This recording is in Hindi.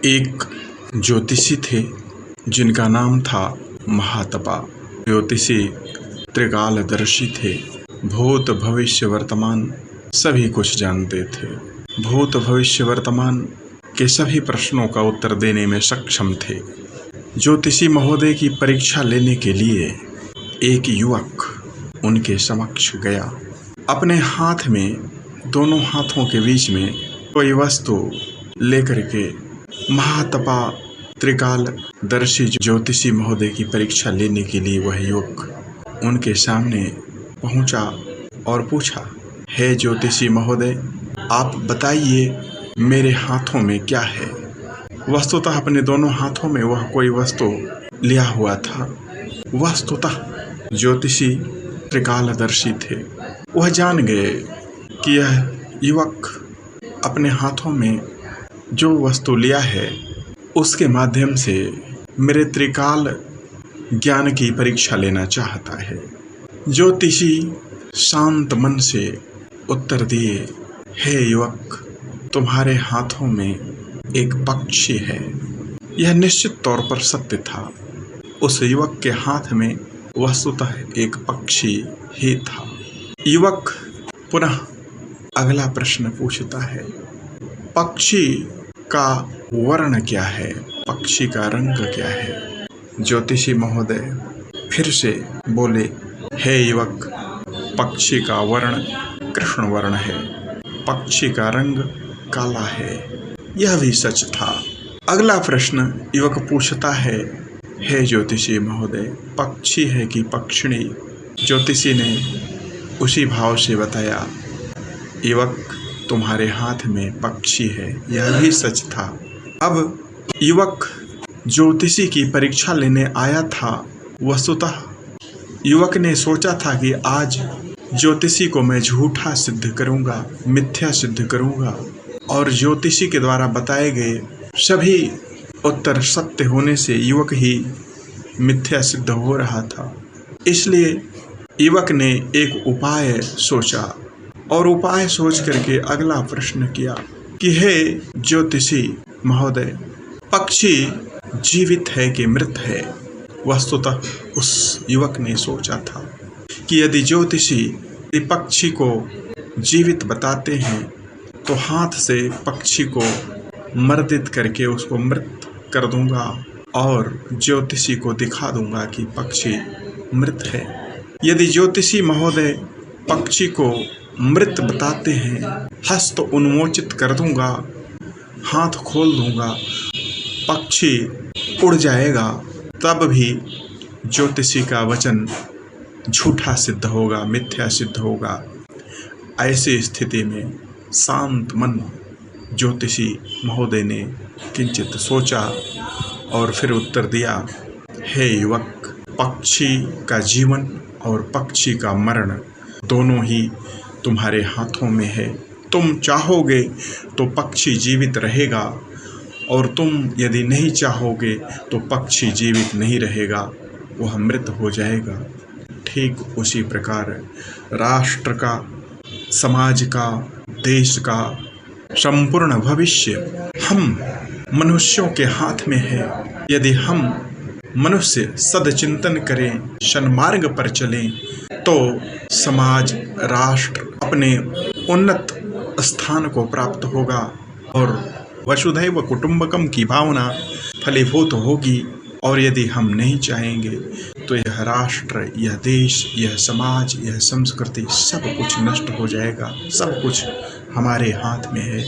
एक ज्योतिषी थे जिनका नाम था महातपा। ज्योतिषी त्रिकालदर्शी थे। भूत भविष्य वर्तमान सभी कुछ जानते थे। भूत भविष्य वर्तमान के सभी प्रश्नों का उत्तर देने में सक्षम थे। ज्योतिषी महोदय की परीक्षा लेने के लिए एक युवक उनके समक्ष गया। अपने हाथ में, दोनों हाथों के बीच में कोई वस्तु लेकर के महातपा त्रिकालदर्शी ज्योतिषी महोदय की परीक्षा लेने के लिए वह युवक उनके सामने पहुंचा और पूछा, हे ज्योतिषी महोदय, आप बताइए मेरे हाथों में क्या है। वस्तुतः अपने दोनों हाथों में वह कोई वस्तु लिया हुआ था। वस्तुतः ज्योतिषी त्रिकालदर्शी थे। वह जान गए कि यह युवक अपने हाथों में जो वस्तु लिया है उसके माध्यम से मेरे त्रिकाल ज्ञान की परीक्षा लेना चाहता है। ज्योतिषी शांत मन से उत्तर दिए, हे युवक, तुम्हारे हाथों में एक पक्षी है। यह निश्चित तौर पर सत्य था। उस युवक के हाथ में वस्तुतः एक पक्षी ही था। युवक पुनः अगला प्रश्न पूछता है, पक्षी का वर्ण क्या है, पक्षी का रंग क्या है। ज्योतिषी महोदय फिर से बोले, हे युवक, पक्षी का वर्ण कृष्ण वर्ण है, पक्षी का रंग काला है। यह भी सच था। अगला प्रश्न युवक पूछता है, हे ज्योतिषी महोदय, पक्षी है कि पक्षिणी। ज्योतिषी ने उसी भाव से बताया, युवक, तुम्हारे हाथ में पक्षी है। यह भी सच था। अब युवक ज्योतिषी की परीक्षा लेने आया था। वस्तुतः युवक ने सोचा था कि आज ज्योतिषी को मैं झूठा सिद्ध करूंगा, मिथ्या सिद्ध करूंगा, और ज्योतिषी के द्वारा बताए गए सभी उत्तर सत्य होने से युवक ही मिथ्या सिद्ध हो रहा था। इसलिए युवक ने एक उपाय सोचा और उपाय सोच करके अगला प्रश्न किया कि हे ज्योतिषी महोदय, पक्षी जीवित है कि मृत है। वस्तुतः उस युवक ने सोचा था कि यदि ज्योतिषी पक्षी को जीवित बताते हैं तो हाथ से पक्षी को मर्दित करके उसको मृत कर दूंगा और ज्योतिषी को दिखा दूंगा कि पक्षी मृत है। यदि ज्योतिषी महोदय पक्षी को मृत बताते हैं, हस्त उन्मोचित कर दूंगा, हाथ खोल दूंगा, पक्षी उड़ जाएगा, तब भी ज्योतिषी का वचन झूठा सिद्ध होगा, मिथ्या सिद्ध होगा। ऐसी स्थिति में शांत मन ज्योतिषी महोदय ने किंचित सोचा और फिर उत्तर दिया, हे युवक, पक्षी का जीवन और पक्षी का मरण दोनों ही तुम्हारे हाथों में है। तुम चाहोगे तो पक्षी जीवित रहेगा और तुम यदि नहीं चाहोगे तो पक्षी जीवित नहीं रहेगा, वह मृत हो जाएगा। ठीक उसी प्रकार राष्ट्र का, समाज का, देश का संपूर्ण भविष्य हम मनुष्यों के हाथ में है। यदि हम मनुष्य सदचिंतन करें, सन्मार्ग पर चलें, तो समाज, राष्ट्र अपने उन्नत स्थान को प्राप्त होगा और वसुधैव कुटुंबकम की भावना फलीभूत होगी। और यदि हम नहीं चाहेंगे तो यह राष्ट्र, यह देश, यह समाज, यह संस्कृति सब कुछ नष्ट हो जाएगा। सब कुछ हमारे हाथ में है।